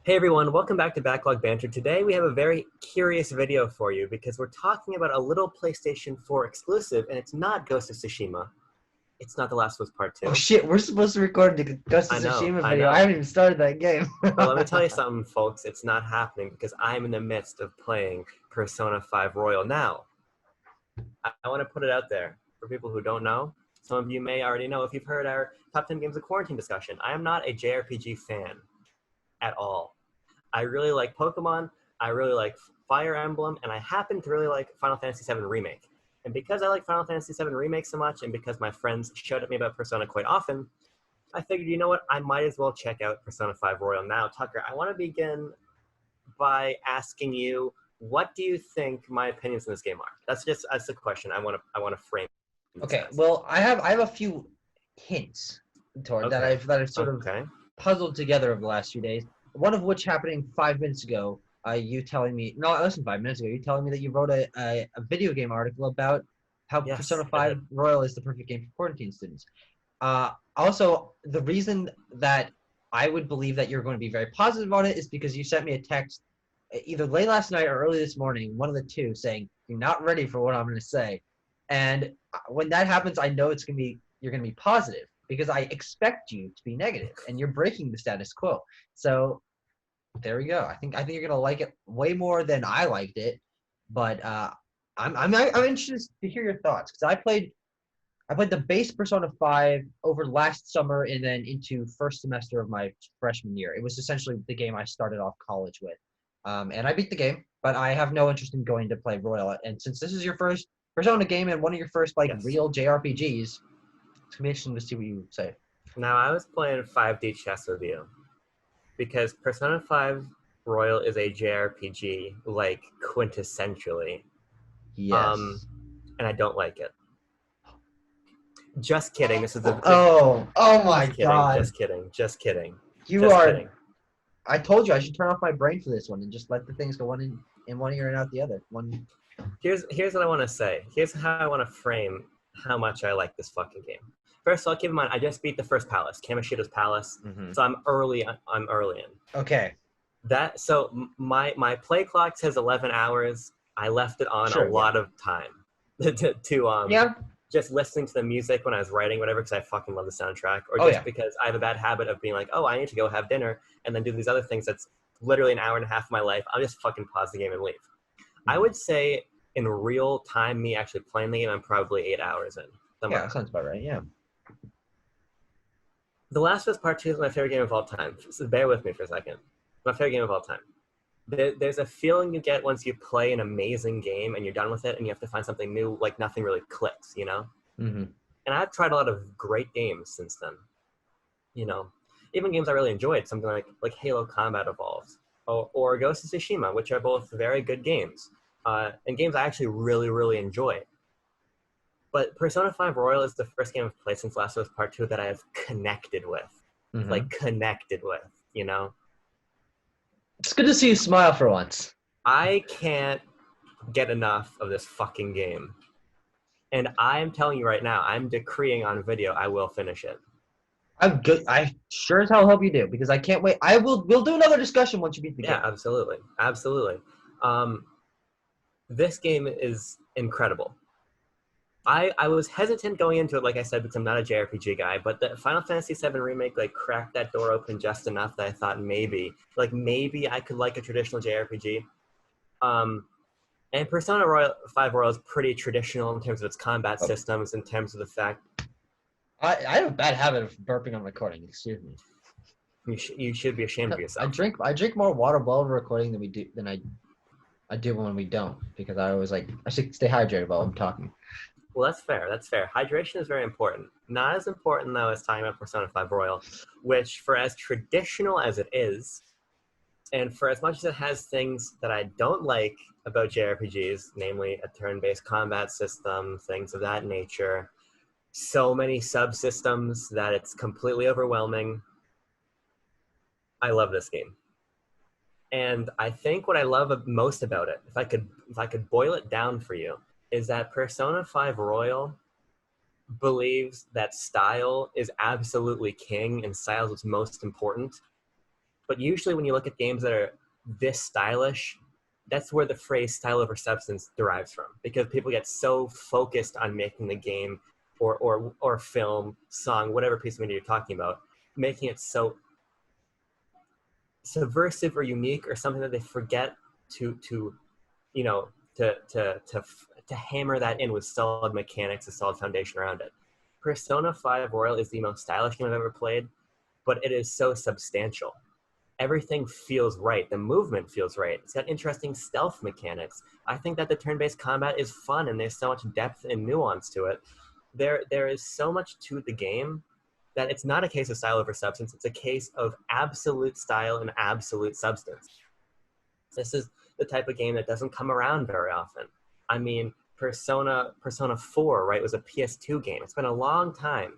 Hey everyone, welcome back to Backlog Banter. Today we have a very curious video for you because we're talking about a little PlayStation 4 exclusive, and it's not Ghost of Tsushima. It's not The Last of Us Part Oh 2. shit, we're supposed to record the Ghost of I know, Tsushima I video. I know. haven't even started that game. Well, let me tell you something, folks. It's not happening because I'm in the midst of playing Persona 5 Royal now. I want to put it out there for people who don't know. Some of you may already know if you've heard our Top 10 Games of Quarantine discussion. I am not a JRPG fan at all. I really like Pokemon, I really like Fire Emblem, and I happen to really like Final Fantasy VII Remake. And because I like Final Fantasy VII Remake so much, and because my friends showed at me about Persona quite often, I figured, you know what, I might as well check out Persona 5 Royal now. Tucker, I want to begin by asking you, what do you think my opinions in this game are? That's the question I want to frame this Okay, as. well, I have a few hints toward that Okay. I've sort of Okay. puzzled together over the last few days. One of which happening 5 minutes ago. You telling me no, less than 5 minutes ago. You telling me that you wrote a video game article about how Yes, Persona I did. 5 Royal is the perfect game for quarantine students. Also, the reason that I would believe that you're going to be very positive about it is because you sent me a text either late last night or early this morning, one of the two, saying you're not ready for what I'm going to say. And when that happens, I know you're going to be positive because I expect you to be negative, and you're breaking the status quo. So there we go. I think you're going to like it way more than I liked it. But I'm interested to hear your thoughts because I played the base Persona 5 over last summer and then into first semester of my freshman year. It was essentially the game I started off college with. And I beat the game, but I have no interest in going to play Royal. And since this is your first Persona game and one of your first Yes. real JRPGs, it's gonna be interesting to see what you say. Now, I was playing 5D chess with you because Persona 5 Royal is a JRPG, like, quintessentially. Um, Yes. and I don't like it. Just kidding. Oh my Just kidding. God. Just kidding. Just kidding. You Just are. kidding. I told you I should turn off my brain for this one and just let the things go in one ear and out the other. One. Here's what I want to say. Here's how I want to frame how much I like this fucking game. First of all, keep in mind I just beat the first palace, Kamoshida's palace, Mm-hmm. so I'm early. I'm early in. Okay. My play clock says 11 hours. I left it on a Sure. Yeah. lot of time to Yeah. just listening to the music when I was writing whatever because I fucking love the soundtrack, or Oh just yeah. because I have a bad habit of being like, oh, I need to go have dinner and then do these other things. That's literally an hour and a half of my life. I'll just fucking pause the game and leave. I Mhm. would say in real time, me actually playing the game, I'm probably 8 hours in. Yeah, Somewhere that around. sounds about right. Yeah. The Last of Us Part 2 is my favorite game of all time. So bear with me for a second. My favorite game of all time. There's a feeling you get once you play an amazing game and you're done with it and you have to find something new, like nothing really clicks, you know? Mm-hmm. And I've tried a lot of great games since then, you know? Even games I really enjoyed, something like Halo Combat Evolved or Ghost of Tsushima, which are both very good games. And games I actually really, really enjoy. But Persona 5 Royal is the first game I've played since Last of Us Part 2 that I have connected with. Mm-hmm. Like, connected with, you know? It's good to see you smile for once. I can't get enough of this fucking game. And I'm telling you right now, I'm decreeing on video, I will finish it. I'm good. I sure as hell hope you do because I can't wait. I will. We'll do another discussion once you beat the Yeah, game. absolutely. Absolutely. Um, this game is incredible. I was hesitant going into it, like I said, because I'm not a JRPG guy, but the Final Fantasy VII Remake like cracked that door open just enough that I thought maybe I could like a traditional JRPG. Um, and Persona 5 Royal is pretty traditional in terms of its combat Oh, systems, in terms of the fact I have a bad habit of burping on recording. Excuse me. you should be ashamed of I yourself. drink more water while we're recording than I do when we don't because I always I should stay hydrated while I'm talking. Well, that's fair. That's fair. Hydration is very important. Not as important, though, as talking about Persona 5 Royal, which, for as traditional as it is, and for as much as it has things that I don't like about JRPGs, namely a turn-based combat system, things of that nature, so many subsystems that it's completely overwhelming, I love this game. And I think what I love most about it, if I could boil it down for you, is that Persona 5 Royal believes that style is absolutely king and style is what's most important. But usually when you look at games that are this stylish, that's where the phrase style over substance derives from, because people get so focused on making the game or film, song, whatever piece of media you're talking about, making it so subversive or unique or something that they forget to you know to hammer that in with solid mechanics, a solid foundation around it. Persona 5 Royal is the most stylish game I've ever played, but it is so substantial. Everything feels right. The movement feels right. It's got interesting stealth mechanics. I think that the turn-based combat is fun, and there's so much depth and nuance to it. There is so much to the game that it's not a case of style over substance. It's a case of absolute style and absolute substance. This is the type of game that doesn't come around very often. I mean, Persona 4, right, was a PS2 game. It's been a long time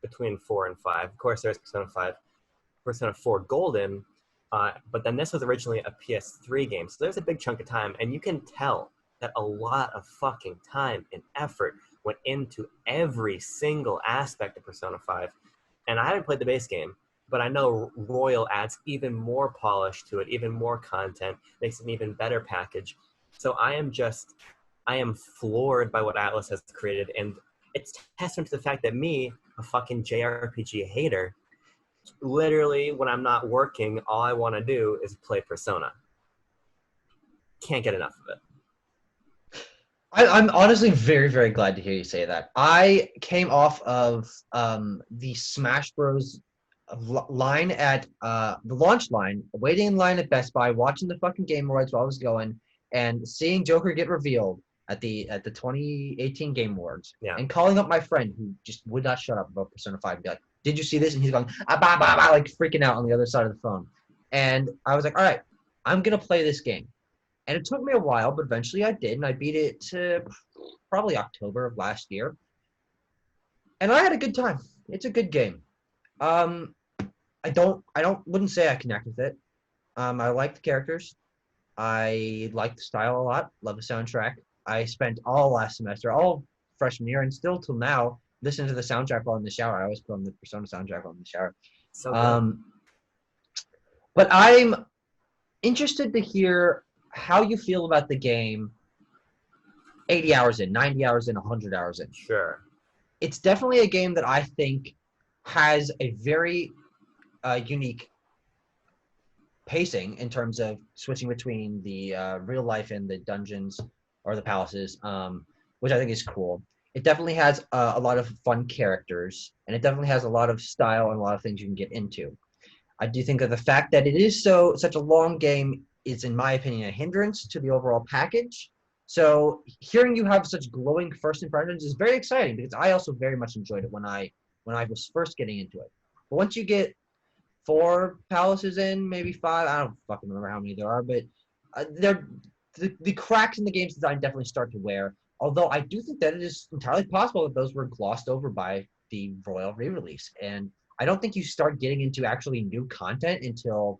between 4 and 5. Of course, there's Persona 4 Golden, but then this was originally a PS3 game. So there's a big chunk of time, and you can tell that a lot of fucking time and effort went into every single aspect of Persona 5. And I haven't played the base game, but I know Royal adds even more polish to it, even more content, makes it an even better package. So I am floored by what Atlas has created, and it's testament to the fact that me, a fucking JRPG hater, literally when I'm not working, all I want to do is play Persona. Can't get enough of it. I'm honestly very, very glad to hear you say that. I came off of the Smash Bros. Line at the launch line, waiting in line at Best Buy, watching the fucking Game Awards while I was going, and seeing Joker get revealed at the 2018 Game Awards, and calling up my friend who just would not shut up about Persona 5 and be like, "Did you see this?" And he's going, ah, bah, bah, bah, like freaking out on the other side of the phone. And I was like, all right, I'm gonna play this game. And it took me a while, but eventually I did, and I beat it to probably October of last year. And I had a good time. It's a good game. Wouldn't say I connect with it. I like the characters. I like the style a lot. Love the soundtrack. I spent all last semester, all freshman year, and still till now, listening to the soundtrack while in the shower. I always put on the Persona soundtrack while in the shower. So good. But I'm interested to hear how you feel about the game 80 hours in, 90 hours in, 100 hours in. Sure. It's definitely a game that I think has a very unique pacing in terms of switching between the real life and the dungeons or the palaces, which I think is cool. It definitely has a lot of fun characters, and it definitely has a lot of style and a lot of things you can get into. I do think that the fact that it is such a long game is, in my opinion, a hindrance to the overall package. So hearing you have such glowing first impressions is very exciting, because I also very much enjoyed it when I was first getting into it. But once you get 4 palaces in, maybe 5, I don't fucking remember how many there are, but the cracks in the game's design definitely start to wear. Although I do think that it is entirely possible that those were glossed over by the Royal re-release. And I don't think you start getting into actually new content until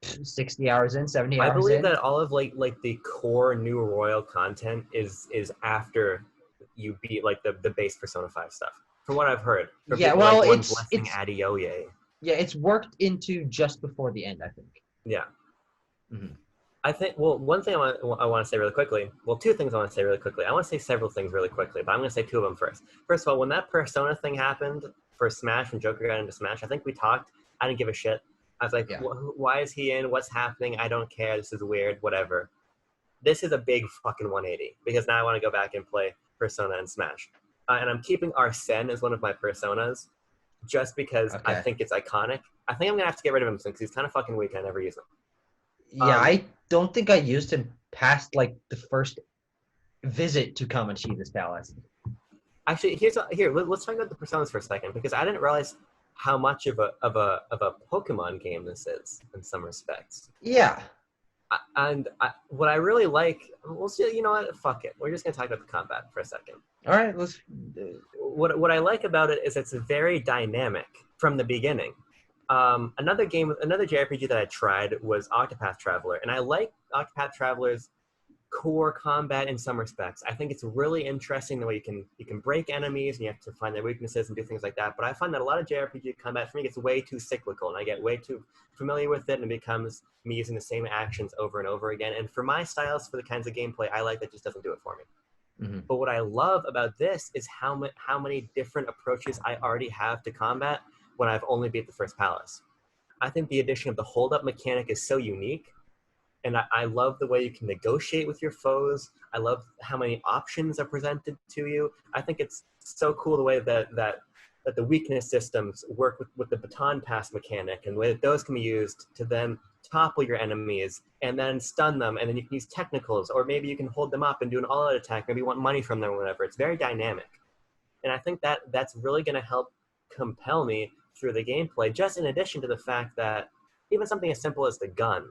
60 hours in, 70 hours in. I believe that all of like the core new Royal content is after you beat like the base Persona 5 stuff. From what I've heard. Yeah, well, like it's Adioye. Yeah, it's worked into just before the end, I think. Yeah. Mm-hmm. I think, well, one thing I want to say really quickly, well, 2 things I want to say really quickly. I want to say several things really quickly, but I'm going to say 2 of them first. First of all, when that Persona thing happened for Smash, when Joker got into Smash, I think we talked. I didn't give a shit. I was like, why is he in? What's happening? I don't care. This is weird. Whatever. This is a big fucking 180, because now I want to go back and play Persona and Smash. And I'm keeping Arsene as one of my Personas, just because I think it's iconic. I think I'm going to have to get rid of him soon, because he's kind of fucking weak. I never use him. Yeah, I don't think I used him past like the first visit to Kamashida's palace. Actually, let's talk about the Personas for a second, because I didn't realize how much of a Pokemon game this is in some respects. Yeah. What I really like, you know what? Fuck it. We're just gonna talk about the combat for a second. All right, let's. What I like about it is it's very dynamic from the beginning. Another JRPG that I tried was Octopath Traveler, and I like Octopath Traveler's core combat in some respects. I think it's really interesting the way you can break enemies and you have to find their weaknesses and do things like that. But I find that a lot of JRPG combat for me gets way too cyclical, and I get way too familiar with it, and it becomes me using the same actions over and over again. And for my styles, for the kinds of gameplay I like, that just doesn't do it for me. Mm-hmm. But what I love about this is how many different approaches I already have to combat when I've only beat the first palace. I think the addition of the hold-up mechanic is so unique. And I love the way you can negotiate with your foes. I love how many options are presented to you. I think it's so cool the way that the weakness systems work with the baton pass mechanic, and the way that those can be used to then topple your enemies and then stun them, and then you can use technicals, or maybe you can hold them up and do an all-out attack. Maybe you want money from them or whatever. It's very dynamic. And I think that's really going to help compel me through the gameplay, just in addition to the fact that even something as simple as the gun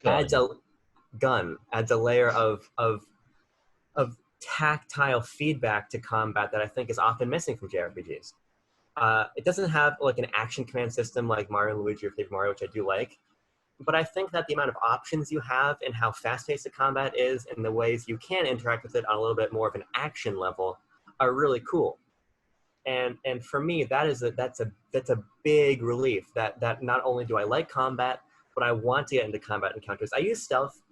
adds a layer of tactile feedback to combat that I think is often missing from JRPGs. It doesn't have like an action command system like Mario and Luigi or Paper Mario, which I do like, but I think that the amount of options you have and how fast-paced the combat is and the ways you can interact with it on a little bit more of an action level are really cool. And for me, that's a big relief that not only do I like combat, but I want to get into combat encounters. I use stealth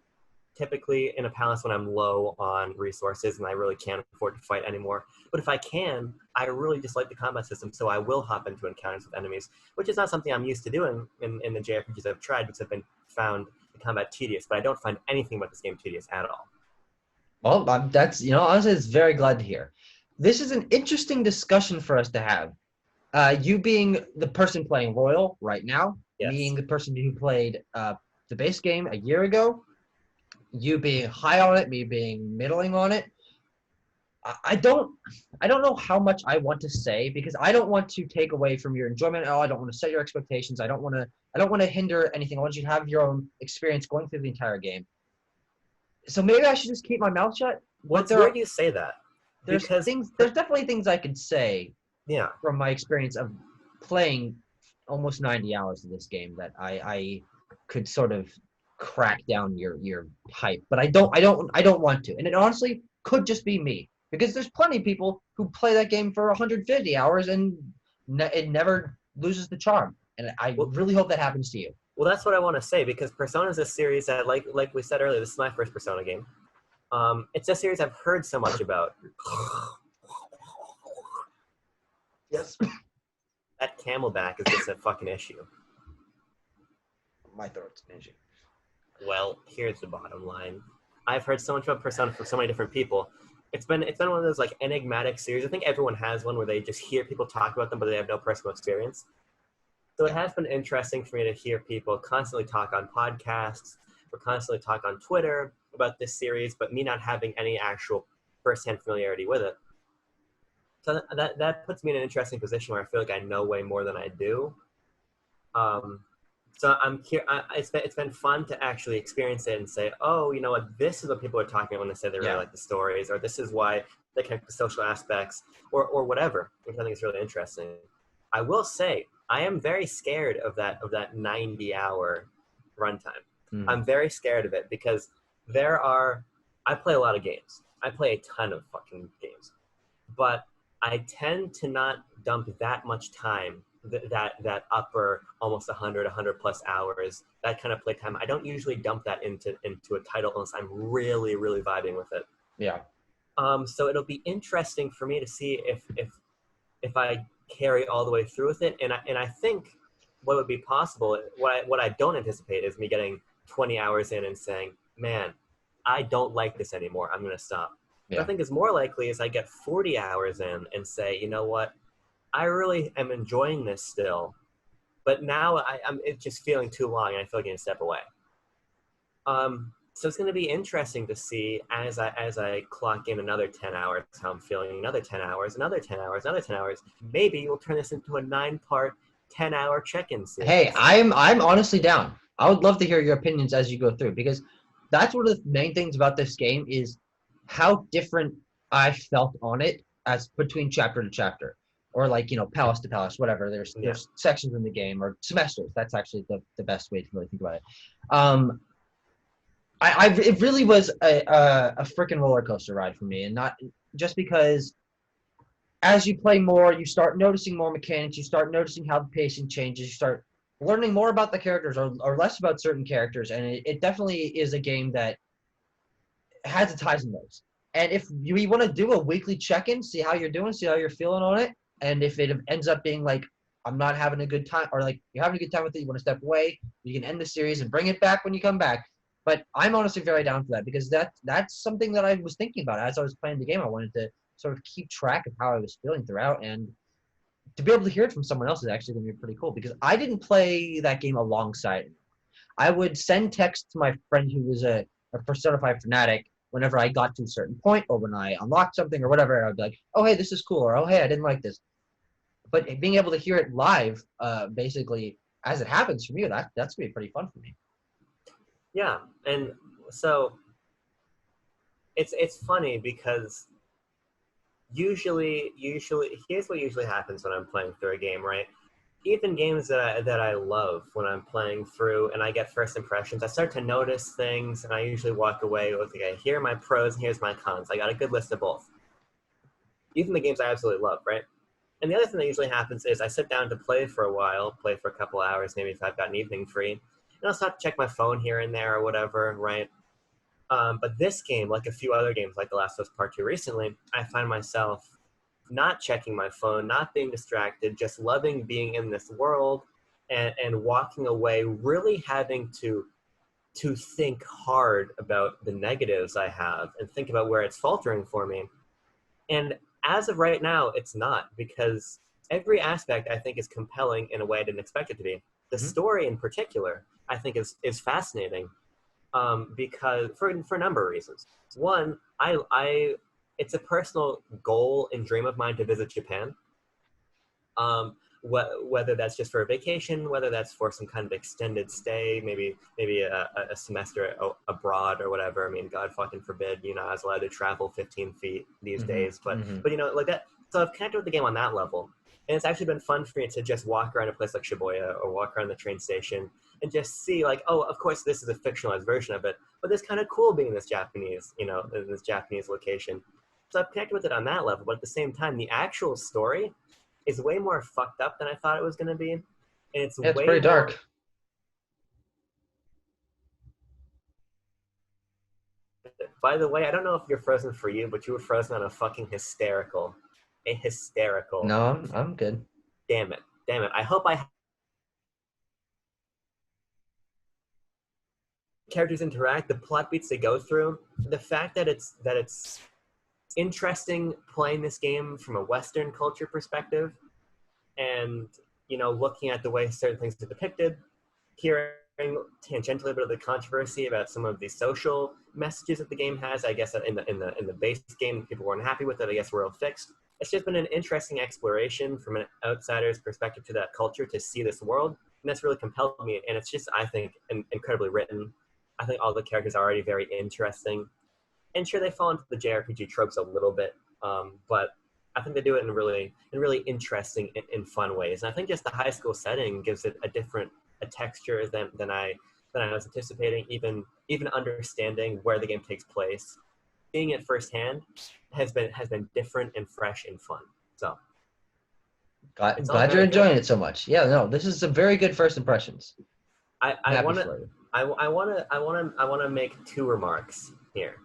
typically in a palace when I'm low on resources and I really can't afford to fight anymore. But if I can, I really just like the combat system, so I will hop into encounters with enemies, which is not something I'm used to doing in the JRPGs I've tried, because I've found the combat tedious, but I don't find anything about this game tedious at all. Well, that's, honestly, it's very glad to hear. This is an interesting discussion for us to have. You being the person playing Royal right now, yes. Being the person who played the base game a year ago, you being high on it, me being middling on it. I don't know how much I want to say, because I don't want to take away from your enjoyment at all. I don't want to set your expectations. I don't want to hinder anything. I want you to have your own experience going through the entire game. So maybe I should just keep my mouth shut. What's weird you say that? There's definitely things I could say. Yeah. From my experience of playing almost 90 hours of this game, that I could sort of crack down your hype, but I don't want to. And it honestly could just be me, because there's plenty of people who play that game for 150 hours and it never loses the charm. And I really hope that happens to you. Well, that's what I want to say, because Persona is a series that, like we said earlier, this is my first Persona game. It's a series I've heard so much about. Yes. That camelback is just a fucking issue. My throat's an issue. Well, here's the bottom line. I've heard so much about Persona from so many different people. It's been one of those like enigmatic series. I think everyone has one where they just hear people talk about them, but they have no personal experience. So it has been interesting for me to hear people constantly talk on podcasts or constantly talk on Twitter about this series, but me not having any actual first-hand familiarity with it. So that puts me in an interesting position where I feel like I know way more than I do. So it's been fun to actually experience it and say, oh, you know what, this is what people are talking about when they say they really like the stories, or this is why they connect the social aspects, or whatever, which I think is really interesting. I will say, I am very scared of that 90-hour runtime. I'm very scared of it, because I play a lot of games. I play a ton of fucking games. But I tend to not dump that much time, that upper almost 100 plus hours, that kind of playtime. I don't usually dump that into a title unless I'm really, really vibing with it. Yeah. So it'll be interesting for me to see if I carry all the way through with it. And I think what would be possible, what I don't anticipate, is me getting 20 hours in and saying, man, I don't like this anymore, I'm going to stop. Yeah. What I think is more likely is I get 40 hours in and say, you know what, I really am enjoying this still, but now it's just feeling too long and I feel like I need to step away. So it's going to be interesting to see as I clock in another 10 hours, how I'm feeling, another 10 hours, another 10 hours, another 10 hours. Maybe we'll turn this into a 9-part, 10-hour check-in series. Hey, I'm honestly down. I would love to hear your opinions as you go through, because that's one of the main things about this game is how different I felt on it as between chapter to chapter, or like, palace to palace, whatever. There's sections in the game, or semesters. That's actually the best way to really think about it. It really was a freaking roller coaster ride for me, and not just because as you play more, you start noticing more mechanics, you start noticing how the pacing changes, you start learning more about the characters or less about certain characters, and it definitely is a game that has its highs and lows. And if you want to do a weekly check-in, see how you're doing, see how you're feeling on it, and if it ends up being like I'm not having a good time, or like you're having a good time with it, you want to step away, you can end the series and bring it back when you come back. But I'm honestly very down for that because that's something that I was thinking about as I was playing the game. I wanted to sort of keep track of how I was feeling throughout, and to be able to hear it from someone else is actually going to be pretty cool because I didn't play that game alongside it. I would send text to my friend who was a Persona 5 fanatic whenever I got to a certain point or when I unlocked something or whatever. I'd be like, oh, hey, this is cool, or oh, hey, I didn't like this. But being able to hear it live, basically, as it happens for me, that's going to be pretty fun for me. Yeah, and so it's funny because usually here's what usually happens when I'm playing through a game, right? Even games that I love when I'm playing through and I get first impressions, I start to notice things and I usually walk away with, okay, here are my pros and here's my cons. I got a good list of both. Even the games I absolutely love, right? And the other thing that usually happens is I sit down to play for a while, play for a couple hours, maybe if I've got an evening free, and I'll start to check my phone here and there or whatever, right? But this game, like a few other games, like The Last of Us Part 2 recently, I find myself not checking my phone, not being distracted, just loving being in this world and walking away, really having to think hard about the negatives I have and think about where it's faltering for me. And as of right now, it's not because every aspect I think is compelling in a way I didn't expect it to be. The Mm-hmm. story in particular, I think is fascinating because for a number of reasons. One, I it's a personal goal and dream of mine to visit Japan. Whether that's just for a vacation, whether that's for some kind of extended stay, maybe a semester abroad or whatever. I mean, God fucking forbid, I was allowed to travel 15 feet these Mm-hmm. days, but Mm-hmm. like that. So I've connected with the game on that level, and it's actually been fun for me to just walk around a place like Shibuya or walk around the train station and just see like, oh, of course this is a fictionalized version of it, but it's kind of cool being this Japanese, in this Japanese location. So I've connected with it on that level, but at the same time, the actual story is way more fucked up than I thought it was going to be. And it's Yeah, it's way pretty more. dark. By the way, I don't know if you're frozen for you, but you were frozen on a fucking hysterical. A hysterical. No, I'm good. Damn it. Damn it. I hope characters interact, the plot beats they go through, the fact that it's interesting playing this game from a Western culture perspective, and looking at the way certain things are depicted, hearing tangentially a bit of the controversy about some of the social messages that the game has. I guess in the base game, people weren't happy with it. I guess we're all fixed. It's just been an interesting exploration from an outsider's perspective to that culture to see this world, and that's really compelled me. And it's just, I think, incredibly written. I think all the characters are already very interesting, and sure, they fall into the JRPG tropes a little bit, but I think they do it in really interesting and fun ways. And I think just the high school setting gives it a texture than I was anticipating. Even understanding where the game takes place, seeing it firsthand, has been different and fresh and fun. So it's all Glad you're very good. enjoying it so much. Yeah, no, this is some very good first impressions. I, I'm I happy want to for you. I want to make two remarks here.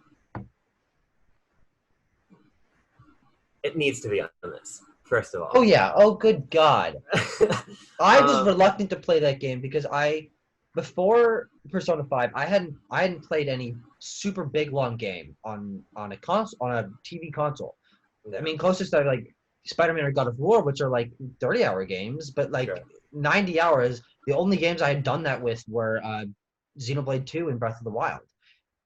It needs to be on this, first of Oh all. yeah. Oh good God. I was um, reluctant to play that game because before Persona 5, I hadn't played any super big long game on a TV console. I yeah, mean, closest to like Spider-Man or God of War, which are like 30-hour games, but like sure. 90 hours. The only games I had done that with were Xenoblade 2 and Breath of the Wild.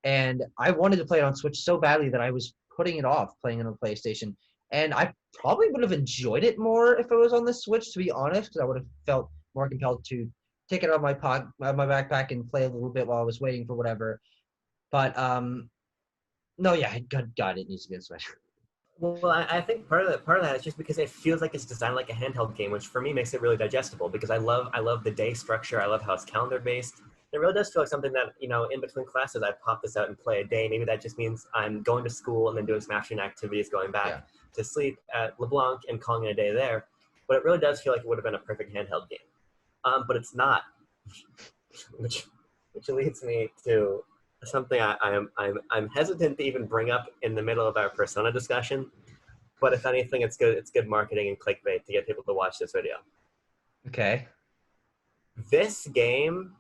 And I wanted to play it on Switch so badly that I was putting it off playing it on PlayStation. And I probably would have enjoyed it more if it was on the Switch, to be honest, because I would have felt more compelled to take it out of my backpack and play a little bit while I was waiting for whatever. But no, yeah, God, it needs to be on Switch. Well, I think part of that is just because it feels like it's designed like a handheld game, which for me makes it really digestible. Because I love the day structure. I love how it's calendar based. It really does feel like something that, in between classes, I pop this out and play a day. Maybe that just means I'm going to school and then doing some afternoon activities, going back to sleep at LeBlanc and calling it a day there. But it really does feel like it would have been a perfect handheld game. But it's not, which leads me to something I'm hesitant to even bring up in the middle of our Persona discussion. But if anything, it's good. It's good marketing and clickbait to get people to watch this video. Okay. This game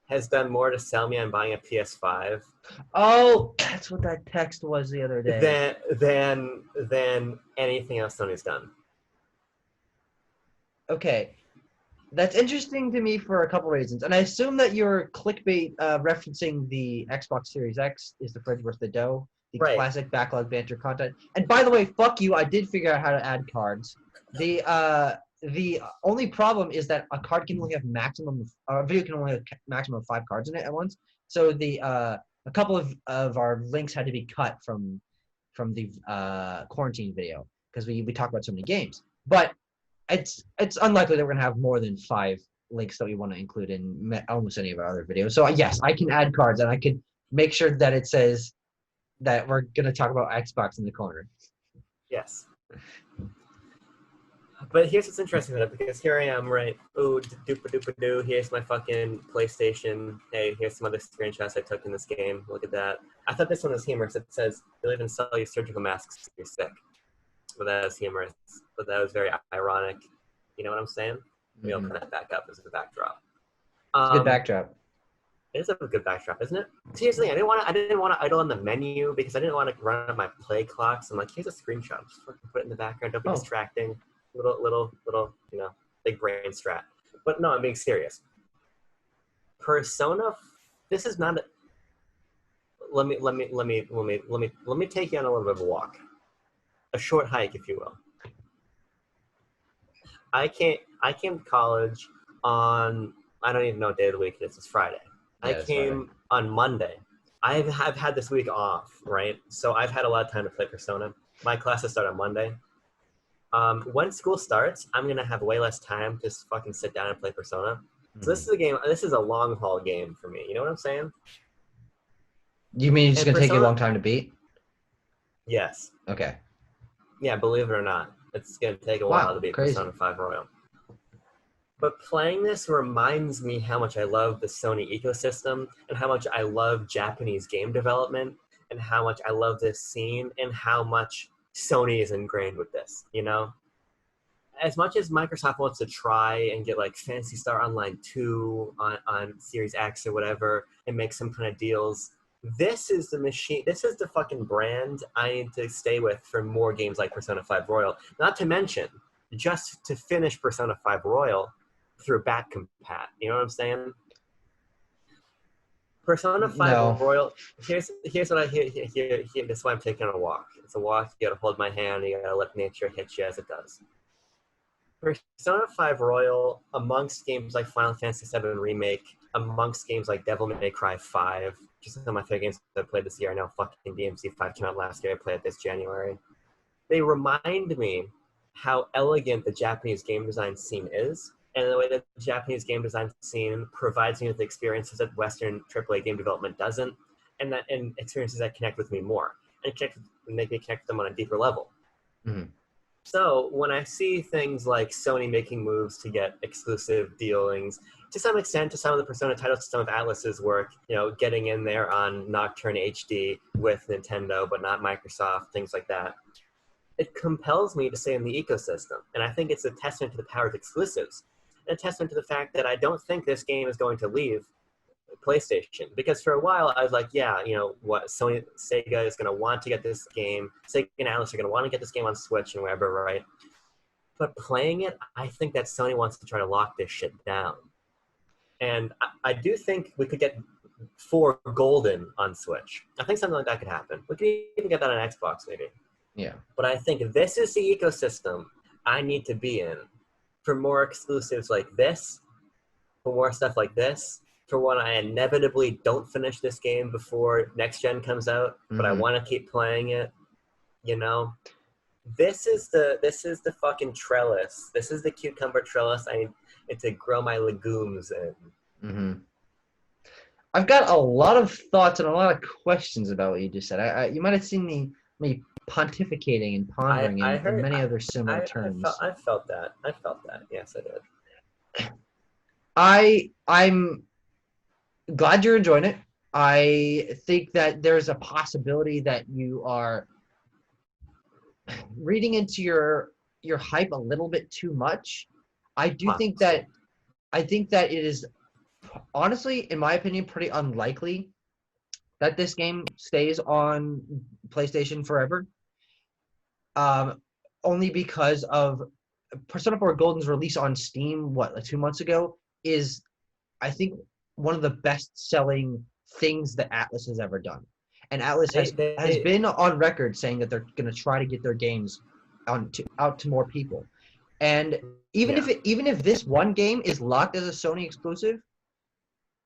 has done more to sell me on buying a PS5. Oh, that's what that text was the other day. Than anything else Sony's done. Okay. That's interesting to me for a couple reasons. And I assume that your clickbait referencing the Xbox Series X is the fridge worth the dough, the classic backlog banter content. And by the way, fuck you, I did figure out how to add cards. The only problem is that a card can only have a video can only have maximum of 5 cards in it at once. So a couple of our links had to be cut from the quarantine video because we talk about so many games. But it's unlikely that we're gonna have more than 5 links that we want to include in almost any of our other videos. So yes, I can add cards and I can make sure that it says that we're gonna talk about Xbox in the corner. Yes. But here's what's interesting about it, because here I am, right? Ooh, doopa-doopa-doo, here's my fucking PlayStation. Hey, here's some other screenshots I took in this game. Look at that. I thought this one was humorous. It says, they'll even sell you surgical masks if you're sick. But that was humorous. But that was very ironic. You know what I'm saying? Maybe I'll put that back up as a backdrop. It's a good backdrop. It is a good backdrop, isn't it? Seriously, I didn't want to idle on the menu because I didn't want to run up my play clocks. I'm like, here's a screenshot. Just fucking put it in the background. Don't be distracting. Little, big brain strat. But no, I'm being serious. Persona. This is not. Let me take you on a little bit of a walk, a short hike, if you will. I came to college on, I don't even know what day of the week it is. It's Friday. I came on Monday. I've had this week off, right? So I've had a lot of time to play Persona. My classes start on Monday. When school starts, I'm gonna have way less time to fucking sit down and play Persona. So this is a game. This is a long haul game for me. You know what I'm saying? You mean it's gonna take you a long time to beat? Yes. Okay. Yeah, believe it or not, it's gonna take a while to beat Persona 5 Royal. But playing this reminds me how much I love the Sony ecosystem and how much I love Japanese game development and how much I love this scene and how much Sony is ingrained with this, you know? As much as Microsoft wants to try and get like Phantasy Star Online 2 on Series X or whatever and make some kind of deals, this is the machine, this is the fucking brand I need to stay with for more games like Persona 5 Royal. Not to mention, just to finish Persona 5 Royal through back compat. You know what I'm saying? Persona 5 Royal, here's what I hear. This is why I'm taking a walk. It's a walk, you gotta hold my hand, you gotta let nature hit you as it does. Persona 5 Royal, amongst games like Final Fantasy VII Remake, amongst games like Devil May Cry 5, just some of my favorite games I've played this year. I know fucking DMC 5 came out last year, I played it this January. They remind me how elegant the Japanese game design scene is, and the way that the Japanese game design scene provides me with experiences that Western AAA game development doesn't, and experiences that connect with me more, and make me connect with them on a deeper level. Mm-hmm. So when I see things like Sony making moves to get exclusive dealings, to some extent, to some of the Persona titles, to some of Atlas's work, you know, getting in there on Nocturne HD with Nintendo, but not Microsoft, things like that, it compels me to stay in the ecosystem. And I think it's a testament to the power of exclusives, and a testament to the fact that I don't think this game is going to leave PlayStation. Because for a while, I was like, yeah, you know, what, Sega is going to want to get this game, Sega and Atlas are going to want to get this game on Switch and wherever, right? But playing it, I think that Sony wants to try to lock this shit down. And I do think we could get 4 Golden on Switch. I think something like that could happen. We could even get that on Xbox, maybe. Yeah. But I think this is the ecosystem I need to be in for more exclusives like this, for more stuff like this, for when I inevitably don't finish this game before next gen comes out, but I want to keep playing it, you know? This is the fucking trellis. This is the cucumber trellis I need to grow my legumes in. Mm-hmm. I've got a lot of thoughts and a lot of questions about what you just said. You might have seen me pontificating and pondering I in heard many other similar terms. I felt that. I felt that. Yes, I did. I'm glad you're enjoying it. I think that there's a possibility that you are reading into your hype a little bit too much. I do think Possible. that I think that it is honestly, in my opinion, pretty unlikely that this game stays on PlayStation forever. Um, Only because of Persona 4 Golden's release on Steam, what, like 2 months ago, is I think one of the best selling things that Atlas has ever done. And Atlas has They been on record saying that they're going to try to get their games out to more people. And yeah. even if this one game is locked as a Sony exclusive,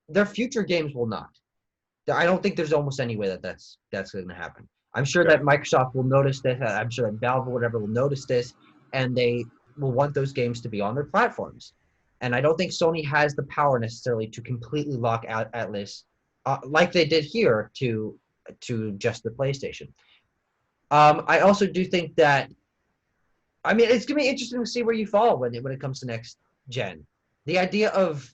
their future games will not. I don't think there's almost any way that that's going to happen. I'm sure that Sure. Microsoft will notice this. I'm sure that Valve or whatever will notice this, and they will want those games to be on their platforms. And I don't think Sony has the power necessarily to completely lock out Atlas, like they did here, to just the PlayStation. I also do think that I mean it's gonna be interesting to see where you fall when it comes to next gen. The idea of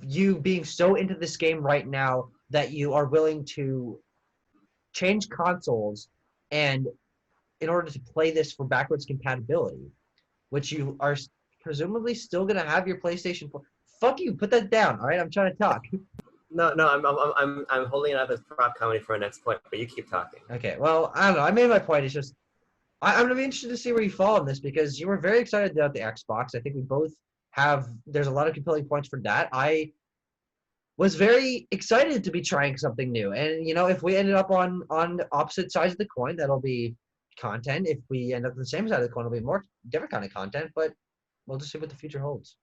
you being so into this game right now that you are willing to change consoles and in order to play this for backwards compatibility, which you are presumably still gonna have your PlayStation 4. Fuck you, put that down. All right, I'm trying to talk. No, no, I'm holding it up as prop comedy for a next point, but you keep talking. Okay, well, I don't know. I made my point. It's just I'm gonna be interested to see where you fall on this because you were very excited about the Xbox. I think we both have. There's a lot of compelling points for that. I was very excited to be trying something new. And if we ended up on opposite sides of the coin, that'll be content. If we end up on the same side of the coin, it'll be more different kind of content. But we'll just see what the future holds.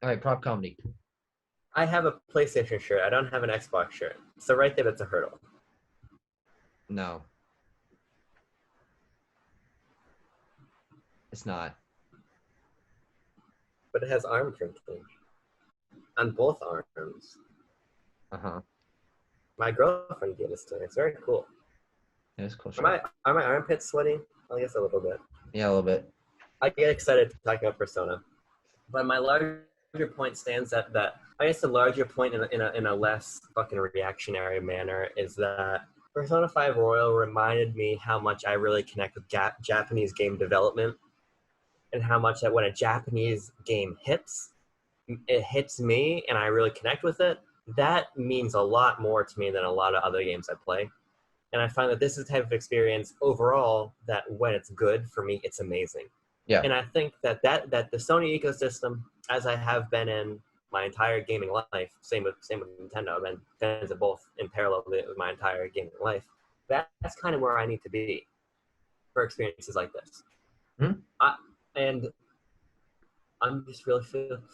All right, prop comedy. I have a PlayStation shirt. I don't have an Xbox shirt. So right there, that's a hurdle. No, it's not. But it has arm printing on both arms. Uh-huh. My girlfriend gave this to me. It's very cool. It's a cool Are shirt. my armpits sweating? I guess a little bit. Yeah, a little bit. I get excited talking about Persona, but my larger point stands at that. I guess the larger point in a less fucking reactionary manner is that Persona 5 Royal reminded me how much I really connect with Japanese game development and how much that when a Japanese game hits, it hits me and I really connect with it. That means a lot more to me than a lot of other games I play. And I find that this is the type of experience overall that when it's good, for me, it's amazing. Yeah. And I think that the Sony ecosystem, as I have been in my entire gaming life, same with Nintendo, I've been fans of both in parallel with my entire gaming life. That's kind of where I need to be for experiences like this. Hmm? And I'm just really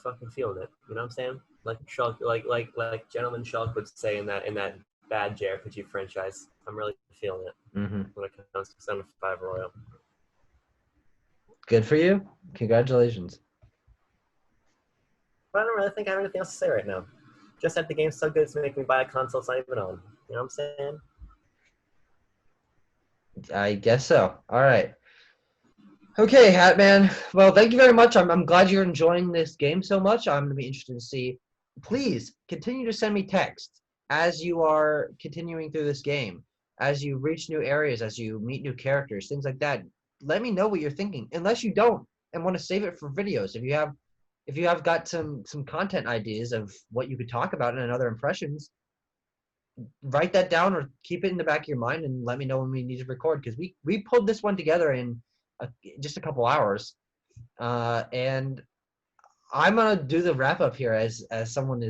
fucking feeling it. You know what I'm saying? Like Shulk, like Gentleman Shulk would say in that bad JRPG franchise. I'm really feeling it Mm-hmm. when it comes to Persona 5 Royal. Good for you. Congratulations. But I don't really think I have anything else to say right now. Just that the game's so good it's making me buy a console it's not even on. You know what I'm saying? I guess so. All right. Okay, Hatman. Well, thank you very much. I'm glad you're enjoying this game so much. I'm going to be interested to see. Please continue to send me text as you are continuing through this game, as you reach new areas, as you meet new characters, things like that. Let me know what you're thinking. Unless you don't and want to save it for videos. If you have got some content ideas of what you could talk about in other impressions, write that down or keep it in the back of your mind and let me know when we need to record because we pulled this one together in just a couple hours and I'm gonna do the wrap up here as someone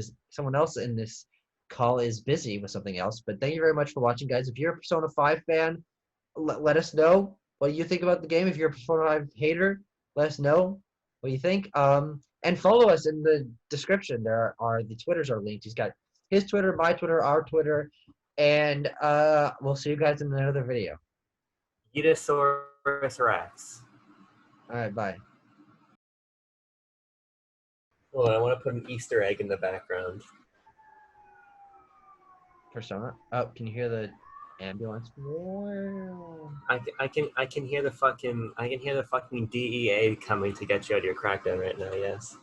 else in this call is busy with something else. But thank you very much for watching, guys. If you're a Persona 5 fan, let us know what you think about the game. If you're a Persona 5 hater, let us know what you think. And follow us in the description. There are the Twitters are linked. He's got his Twitter, my Twitter, our Twitter, and we'll see you guys in another video. Etasaurus Rex. All right, bye. Hold on, I want to put an Easter egg in the background. Persona. Oh, can you hear the ambulance? Wow. I can hear the fucking DEA coming to get you out of your crackdown right now. Yes.